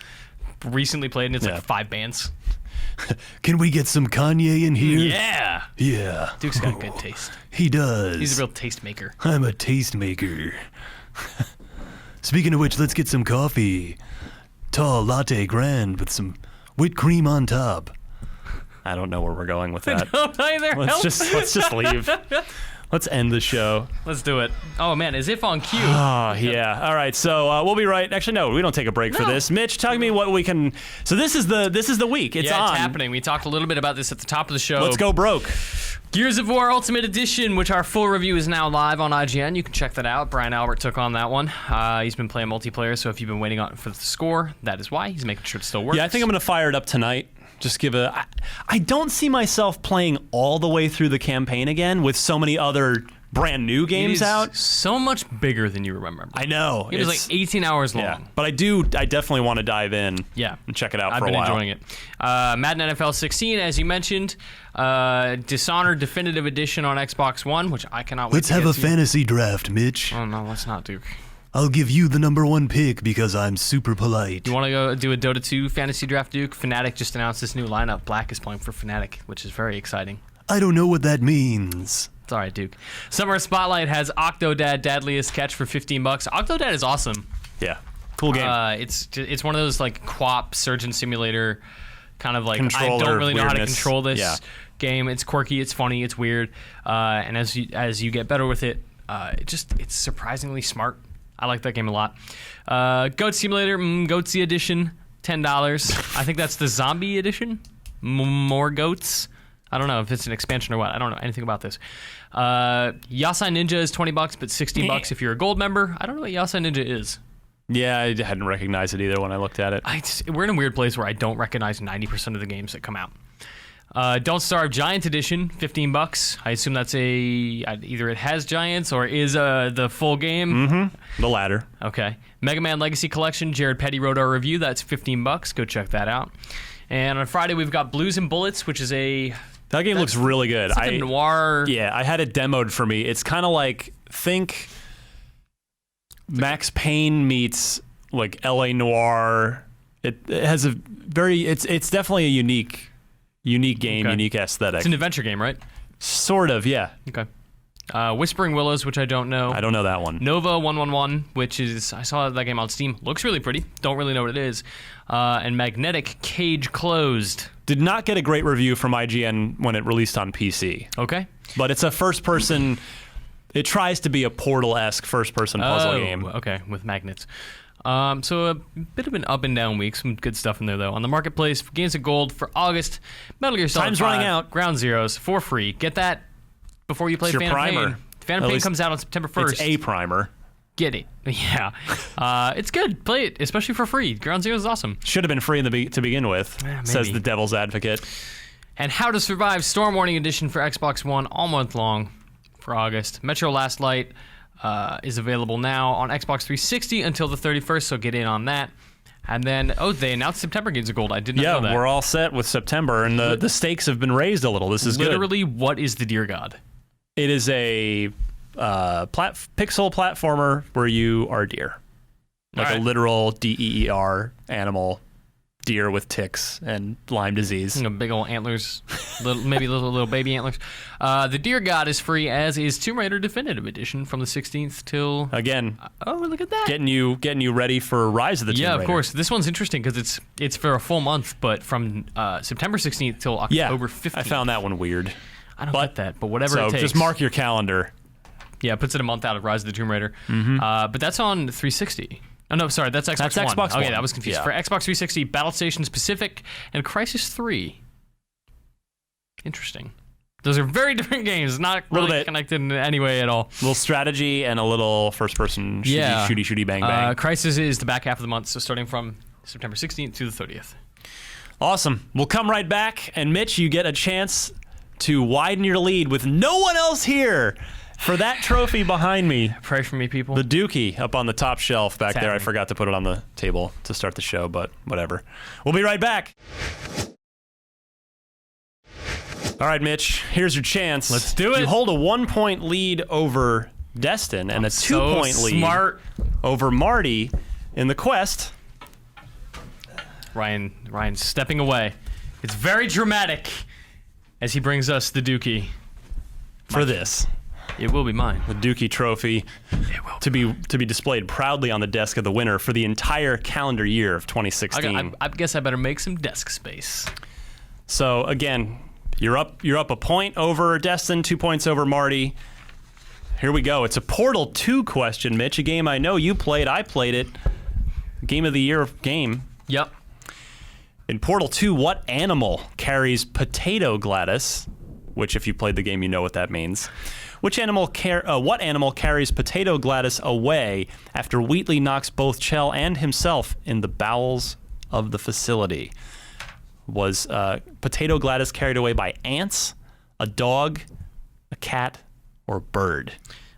recently played, and it's like 5 bands. Can we get some Kanye in here? Yeah. Duke's got good taste. He does. He's a real taste maker. I'm a taste maker. Speaking of which, let's get some coffee. Tall latte grand with some whipped cream on top. I don't know where we're going with that. Don't either. Let's just leave. Let's end the show. Let's do it. Oh man, as if on cue. Oh yeah. All right. So we'll be right. Actually, no, we don't take a break for this. Mitch, tell me what we can. So this is the week. It's on. It's happening. We talked a little bit about this at the top of the show. Let's go broke. Gears of War Ultimate Edition, which our full review is now live on IGN. You can check that out. Brian Albert took on that one. He's been playing multiplayer, so if you've been waiting on for the score, that is why. He's making sure it still works. Yeah, I think I'm going to fire it up tonight. Just give I don't see myself playing all the way through the campaign again with so many other brand new games out. So much bigger than you remember. I know. It was like 18 hours long. Yeah, but I definitely want to dive in and check it out for a while. I've been enjoying it. Madden NFL 16, as you mentioned. Dishonored Definitive Edition on Xbox One, which I cannot wait Let's have a fantasy draft, Mitch. Oh, no, let's not, Duke. I'll give you the number 1 pick because I'm super polite. You want to go do a Dota 2 fantasy draft, Duke? Fnatic just announced this new lineup. Black is playing for Fnatic, which is very exciting. I don't know what that means. It's all right, Duke. Summer Spotlight has Octodad Deadliest Catch for $15. Octodad is awesome. Yeah, cool game. It's one of those like co-op surgeon simulator kind of like Controller I don't really know how to weirdness. control this game. It's quirky, it's funny, it's weird, and as you get better with it, it's surprisingly smart. I like that game a lot. Goat Simulator, Goatsy Edition, $10. I think that's the Zombie Edition. More goats. I don't know if it's an expansion or what. I don't know anything about this. Yasai Ninja is $20, but $60 if you're a gold member. I don't know what Yasai Ninja is. Yeah, I hadn't recognized it either when I looked at it. We're in a weird place where I don't recognize 90% of the games that come out. Don't Starve Giant Edition, $15. I assume that's either it has giants or is the full game. Mm-hmm. The latter. Okay. Mega Man Legacy Collection, Jared Petty wrote our review. That's $15. Go check that out. And on Friday we've got Blues and Bullets, which is that game looks really good. It's like a noir. Yeah, I had it demoed for me. It's kind of like think Max Payne meets like LA Noir. It has a very. It's definitely a unique game, unique aesthetic. It's an adventure game, right? Sort of, yeah. Okay. Whispering Willows, which I don't know. I don't know that one. Nova 111, which is I saw that game on Steam. Looks really pretty. Don't really know what it is. And Magnetic Cage Closed. Did not get a great review from IGN when it released on PC. Okay. But it's a first-person. It tries to be a Portal-esque first-person puzzle game. Okay, with magnets. So a bit of an up and down week. Some good stuff in there though. On the marketplace, for games of gold for August, Metal Gear Solid 5, running out. Ground Zeroes for free. Get that before you play It's your Phantom primer. Pain. Phantom Pain comes out on September 1st. It's a primer. Get it. Yeah. It's good. Play it, especially for free. Ground Zero is awesome. Should have been free to begin with, says the devil's advocate. And How to Survive Storm Warning Edition for Xbox One all month long for August. Metro Last Light is available now on Xbox 360 until the 31st, so get in on that. And then, they announced September Games of Gold. I did not know that. Yeah, we're all set with September, and the stakes have been raised a little. This is Literally, good. what is the Deer God? It is a pixel platformer where you are deer. Like a literal DEER animal. Deer with ticks and Lyme disease. Big old antlers, maybe little baby antlers. The Deer God is free, as is Tomb Raider Definitive Edition from the 16th till... Again. Oh, look at that. Getting you ready for Rise of the Tomb Raider. Yeah, of course. This one's interesting because it's for a full month, but from September 16th till October 15th. I found that one weird. I don't get that, but whatever it takes. Just mark your calendar. Yeah, it puts it a month out of Rise of the Tomb Raider. Mm-hmm. But that's on 360. Oh, no, sorry, that's Xbox One. Xbox One. Oh, yeah, that was confused. Yeah. For Xbox 360, Battle Stations Pacific, and Crysis 3. Interesting. Those are very different games, not really connected in any way at all. A little strategy and a little first-person shooty, bang, bang. Crysis is the back half of the month, so starting from September 16th to the 30th. Awesome. We'll come right back, and Mitch, you get a chance to widen your lead with no one else here for that trophy behind me. Pray for me, people. The Dookie up on the top shelf back there. I happening. forgot to put it on the table to start the show, but whatever. We'll be right back. All right, Mitch, here's your chance. Let's do it. You hold a 1-point lead over Destin and a 2-point lead over Marty in the quest. Ryan's stepping away. It's very dramatic as he brings us the Dookie. For this. It will be mine. The Dookie Trophy to be displayed proudly on the desk of the winner for the entire calendar year of 2016. I guess I better make some desk space. So again, you're up a point over Destin, 2 points over Marty. Here we go. It's a Portal 2 question, Mitch. A game I know you played. I played it. Game of the year game. Yep. In Portal 2, what animal carries Potato Gladys? Which, if you played the game, you know what that means. What animal carries Potato Gladys away after Wheatley knocks both Chell and himself in the bowels of the facility? Was Potato Gladys carried away by ants, a dog, a cat, or a bird?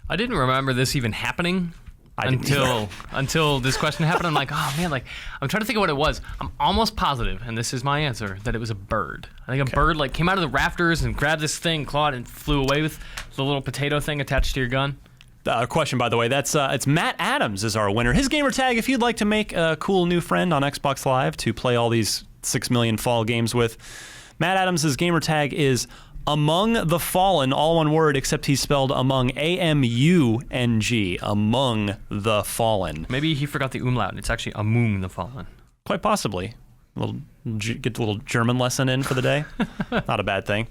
I didn't remember this even happening until this question happened. I'm like, oh man, like I'm trying to think of what it was. I'm almost positive, and this is my answer, that it was a bird. I think a bird like came out of the rafters and grabbed this thing, clawed, and flew away with the little potato thing attached to your gun. Question, by the way, that's it's Matt Adams is our winner. His gamer tag, if you'd like to make a cool new friend on Xbox Live to play all these 6 million fall games with, Matt Adams' gamer tag is Among the Fallen, all one word, except he's spelled among, A-M-U-N-G, Among the Fallen. Maybe he forgot the umlaut, and it's actually Among the Fallen. Quite possibly. Get a little German lesson in for the day. Not a bad thing.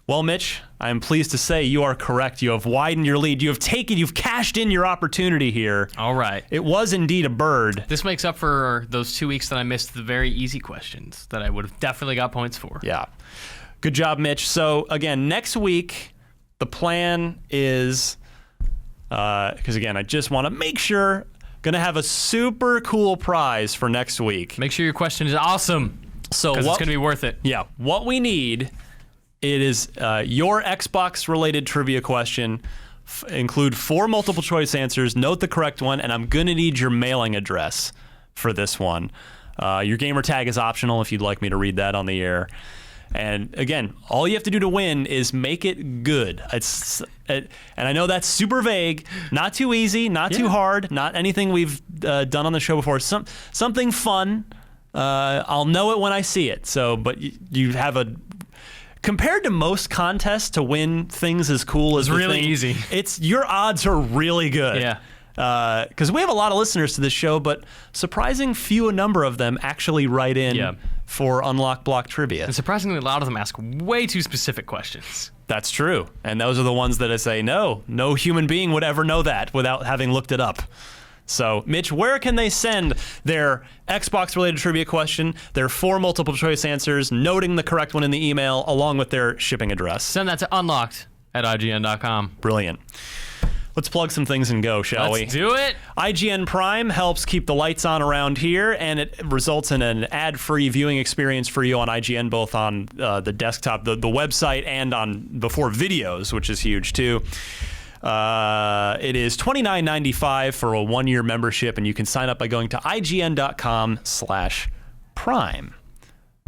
Well, Mitch, I am pleased to say you are correct. You have widened your lead. You've cashed in your opportunity here. All right. It was indeed a bird. This makes up for those 2 weeks that I missed the very easy questions that I would have definitely got points for. Yeah. Good job, Mitch. So, again, next week, the plan is, because, again, I just want to make sure, going to have a super cool prize for next week. Make sure your question is awesome, so because it's going to be worth it. Yeah. What we need, it is your Xbox-related trivia question. Include 4 multiple-choice answers. Note the correct one, and I'm going to need your mailing address for this one. Your gamer tag is optional if you'd like me to read that on the air. And again, all you have to do to win is make it good. And I know that's super vague, not too easy, not too hard, not anything we've done on the show before. Something fun. I'll know it when I see it. So, but you have compared to most contests to win things as cool as it's really easy. Your odds are really good. Yeah. Because we have a lot of listeners to this show, but surprising few a number of them actually write in for Unlock Block Trivia. And surprisingly, a lot of them ask way too specific questions. That's true. And those are the ones that I say, no human being would ever know that without having looked it up. So, Mitch, where can they send their Xbox-related trivia question, their 4 multiple-choice answers, noting the correct one in the email, along with their shipping address? Send that to unlocked@ign.com. Brilliant. Let's plug some things and go, shall we? Let's do it. IGN Prime helps keep the lights on around here, and it results in an ad-free viewing experience for you on IGN, both on the desktop, the website, and on before videos, which is huge too. It is $29.95 for a 1-year membership, and you can sign up by going to ign.com/prime.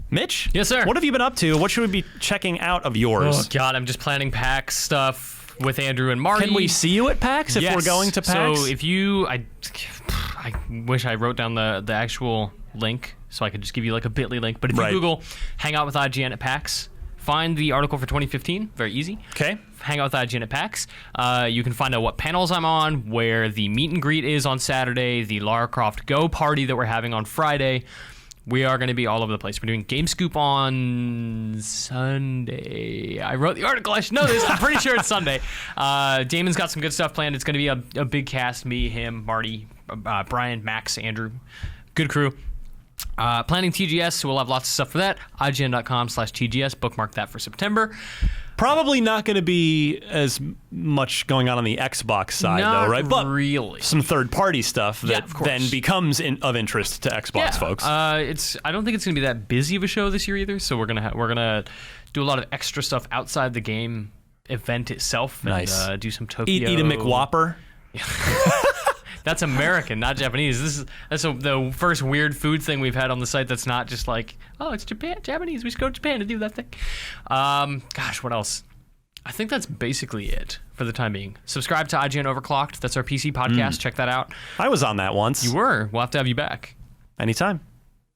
Mitch? Yes, sir. What have you been up to? What should we be checking out of yours? Oh, God, I'm just planning PAX stuff with Andrew and Marty. Can we see you at PAX if we're going to PAX? So if you, I wish I wrote down the actual link so I could just give you like a bit.ly link. But if you Google Hang Out with IGN at PAX, find the article for 2015. Very easy. Okay. Hang Out with IGN at PAX. You can find out what panels I'm on, where the meet and greet is on Saturday, the Lara Croft Go party that we're having on Friday. We are going to be all over the place. We're doing Game Scoop on Sunday. I wrote the article. I should know this. I'm pretty sure it's Sunday. Damon's got some good stuff planned. It's going to be a big cast. Me, him, Marty, Brian, Max, Andrew. Good crew. Planning TGS, so we'll have lots of stuff for that. IGN.com/TGS. Bookmark that for September. Probably not going to be as much going on the Xbox side, though, right? But really. Some third-party stuff that then becomes of interest to Xbox folks. I don't think it's going to be that busy of a show this year either. So we're gonna do a lot of extra stuff outside the game event itself. Nice. And do some Tokyo. Eat a McWhopper. That's American, not Japanese. That's the first weird food thing we've had on the site that's not just like, oh, it's Japanese. We should go to Japan to do that thing. Gosh, what else? I think that's basically it for the time being. Subscribe to IGN Overclocked. That's our PC podcast. Check that out. I was on that once. You were. We'll have to have you back. Anytime.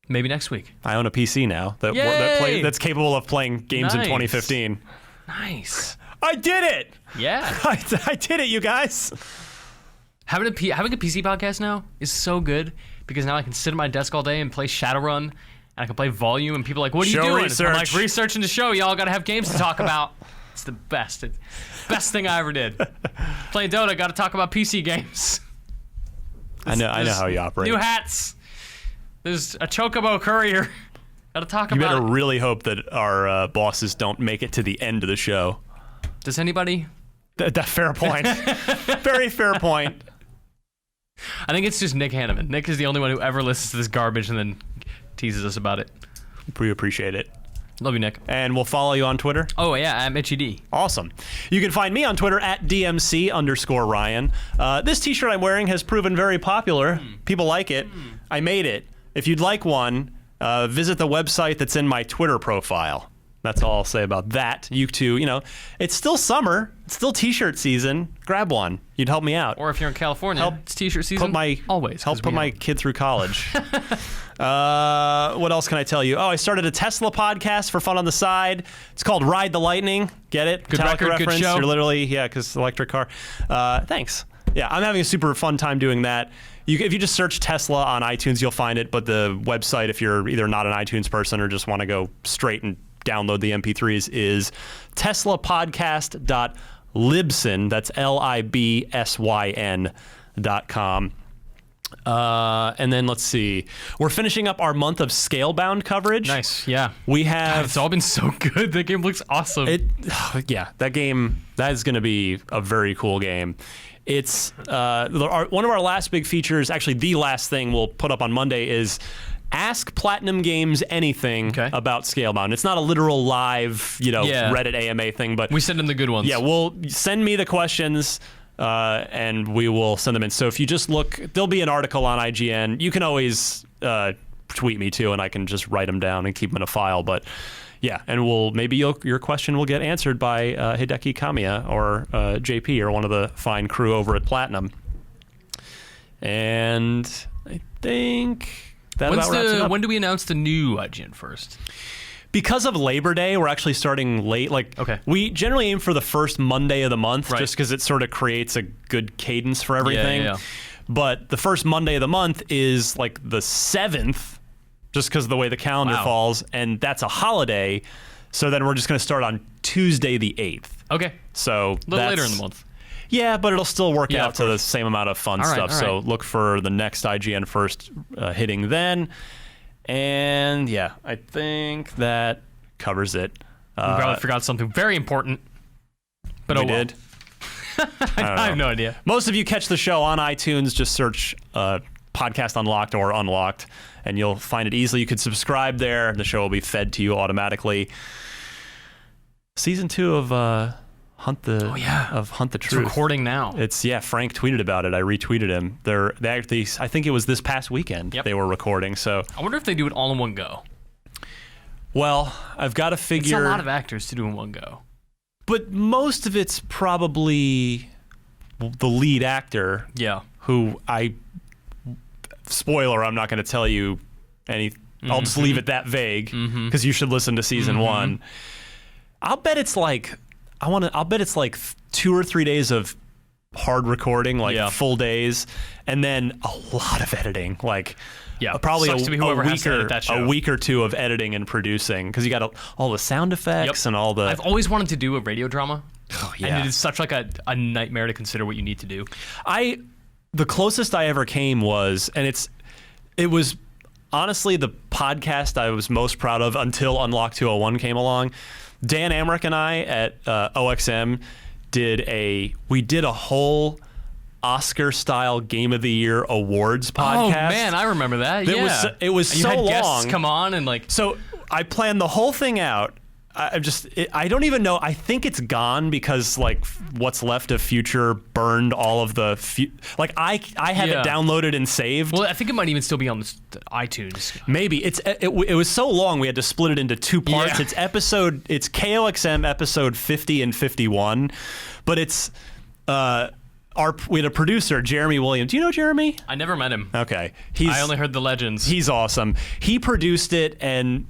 Maybe next week. I own a PC now that's capable of playing games in 2015. Nice. I did it. Yeah. I did it, you guys. Having a PC podcast now is so good because now I can sit at my desk all day and play Shadowrun, and I can play Volume, and people are like, what are you doing? Research. I'm like, researching the show. Y'all got to have games to talk about. It's the best. It's best thing I ever did. Playing Dota, got to talk about PC games. I know how you operate. New hats. There's a Chocobo Courier. Got to talk You about better really hope that our bosses don't make it to the end of the show. Does anybody? That fair point. Very fair point. I think it's just Nick Hanneman. Nick is the only one who ever listens to this garbage and then teases us about it. We appreciate it. Love you, Nick. And we'll follow you on Twitter. Oh, yeah, I'm Itchy D. Awesome. You can find me on Twitter at DMC_Ryan. This t-shirt I'm wearing has proven very popular. People like it. I made it. If you'd like one, visit the website that's in my Twitter profile. That's all I'll say about that. You too, it's still summer. It's still t-shirt season. Grab one. You'd help me out. Or if you're in California, it's t-shirt season. Always. Help put my kid through college. What else can I tell you? Oh, I started a Tesla podcast for fun on the side. It's called Ride the Lightning. Get it? Good record, reference. good show. You're literally, because electric car. Thanks. Yeah, I'm having a super fun time doing that. If you just search Tesla on iTunes, you'll find it. But the website, if you're either not an iTunes person or just want to go straight and download the MP3s, is teslapodcast.libsyn. That's LIBSYN.com. And then let's see. We're finishing up our month of Scalebound coverage. Nice, yeah. We have... God, it's all been so good. That game looks awesome. Yeah, that is going to be a very cool game. It's one of our last big features, actually the last thing we'll put up on Monday, is ask Platinum Games anything about Scalebound. It's not a literal live, Reddit AMA thing, but we send them the good ones. Yeah, we'll send me the questions, and we will send them in. So if you just look, there'll be an article on IGN. You can always tweet me too, and I can just write them down and keep them in a file. But yeah, and maybe your question will get answered by Hideki Kamiya or JP or one of the fine crew over at Platinum. And I think that about wraps it up. When do we announce the new IGN first? Because of Labor Day, we're actually starting late. We generally aim for the first Monday of the month, just because it sort of creates a good cadence for everything. Yeah. But the first Monday of the month is like the 7th, just because of the way the calendar falls, and that's a holiday. So then we're just going to start on Tuesday the 8th. Okay. So a little later in the month. Yeah, but it'll still work out to the same amount of fun stuff. So look for the next IGN first hitting then. And yeah, I think that covers it. We probably forgot something very important. But we did. I have no idea. Most of you catch the show on iTunes. Just search Podcast Unlocked or Unlocked, and you'll find it easily. You can subscribe there. The show will be fed to you automatically. Season 2 of Hunt the Truth. It's recording now. Frank tweeted about it. I retweeted him. I think it was this past weekend they were recording. So I wonder if they do it all in one go. Well, I've got to figure. It's a lot of actors to do in one go. But most of it's probably the lead actor. Yeah. Who spoiler, I'm not going to tell you any. I'll just leave it that vague because you should listen to season 1. I'll bet it's like. I'll bet it's like 2 or 3 days of hard recording, full days, and then a lot of editing, probably a week or 2 of editing and producing, because you got all the sound effects and all the. I've always wanted to do a radio drama. Oh yeah, and it is such like a nightmare to consider what you need to do. The closest I ever came was, and it was honestly the podcast I was most proud of until Unlock 201 came along. Dan Amrick and I at OXM did a whole Oscar-style Game of the Year awards podcast. Oh man, I remember that. It was so long. You had guests come on and So I planned the whole thing out. I don't even know. I think it's gone because what's left of Future burned all of the. I have it downloaded and saved. Well, I think it might even still be on iTunes. Maybe it was so long we had to split it into 2 parts. It's KOXM episode 50 and 51, but it's we had a producer, Jeremy Williams. Do you know Jeremy? I never met him. Okay. I only heard the legends. He's awesome. He produced it and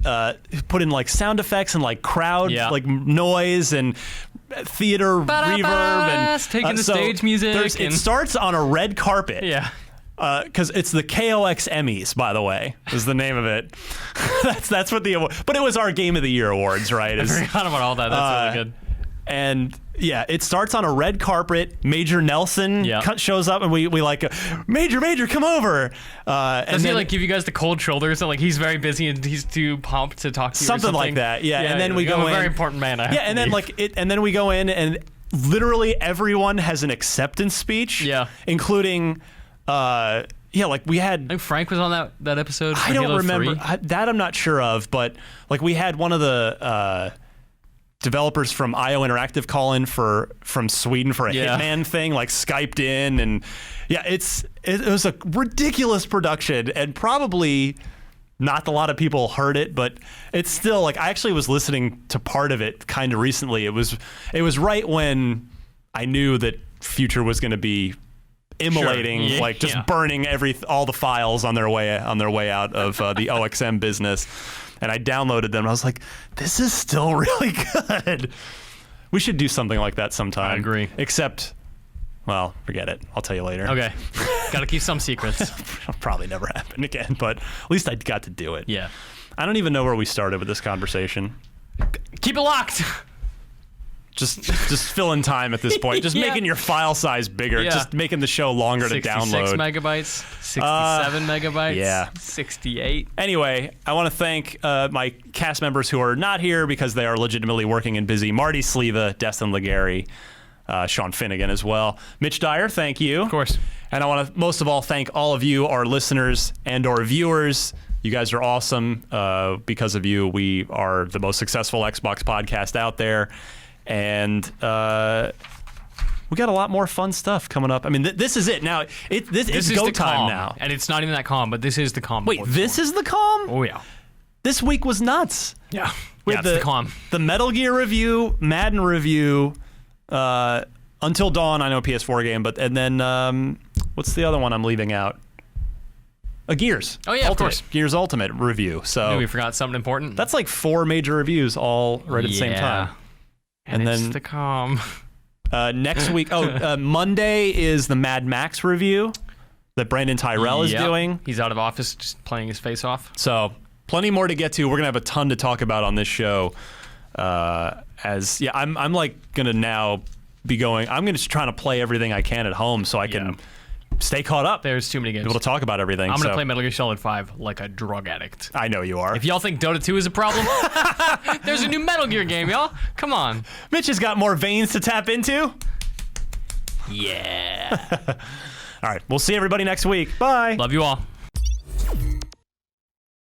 put in like sound effects and like crowd like noise and theater reverb and taking the stage music. It starts on a red carpet. Yeah. Because it's the KOX Emmys, by the way, is the name of it. that's what but it was our Game of the Year awards, right? I forgot about all that. That's really good. And yeah, it starts on a red carpet. Major Nelson shows up, and we like, Major, come over. Does he like give you guys the cold shoulders? And like he's very busy and he's too pumped to talk to you. Something like that, yeah. And then we go in. A very important man. And then and then we go in, and literally everyone has an acceptance speech. Yeah, including. Like we had. I think Frank was on that episode. I don't remember that. I'm not sure of, but like we had one of the developers from IO Interactive call in from Sweden for a Hitman thing, like Skyped in, and it was a ridiculous production, and probably not a lot of people heard it, but it's still like I actually was listening to part of it kind of recently. It was right when I knew that Future was going to be immolating, like just burning all the files on their way out of the OXM business. And I downloaded them. I was like, this is still really good. We should do something like that sometime. I agree. Except, well, forget it. I'll tell you later. Okay. Got to keep some secrets. It'll probably never happen again, but at least I got to do it. Yeah. I don't even know where we started with this conversation. Keep it locked. Just filling time at this point. Just making your file size bigger. Yeah. Just making the show longer to download. 66 megabytes, 67 megabytes, yeah. 68. Anyway, I want to thank my cast members who are not here because they are legitimately working and busy. Marty Sleva, Destin Legary, Sean Finnegan as well. Mitch Dyer, thank you. Of course. And I want to most of all thank all of you, our listeners and or viewers. You guys are awesome. Because of you, we are the most successful Xbox podcast out there. And we got a lot more fun stuff coming up. I mean, this is it. Now, this is go time now. And it's not even that calm, but this is the calm. Wait, this is the calm? Oh, yeah. This week was nuts. Yeah. It's the calm. The Metal Gear review, Madden review, Until Dawn, I know PS4 game, and then what's the other one I'm leaving out? Gears. Oh, yeah, Ultimate. of course. Gears Ultimate review. So maybe we forgot something important. That's like 4 major reviews all right at the same time. And it's then the calm. Next week, Monday is the Mad Max review that Brandon Tyrell is doing. He's out of office, just playing his face off. So plenty more to get to. We're gonna have a ton to talk about on this show. I'm like gonna now be going. I'm gonna just trying to play everything I can at home so I can stay caught up. There's too many games. Be able to talk about everything. I'm gonna play Metal Gear Solid 5 like a drug addict. I know you are. If y'all think Dota 2 is a problem, there's a new Metal Gear game, y'all. Come on. Mitch has got more veins to tap into. Yeah. All right. We'll see everybody next week. Bye. Love you all.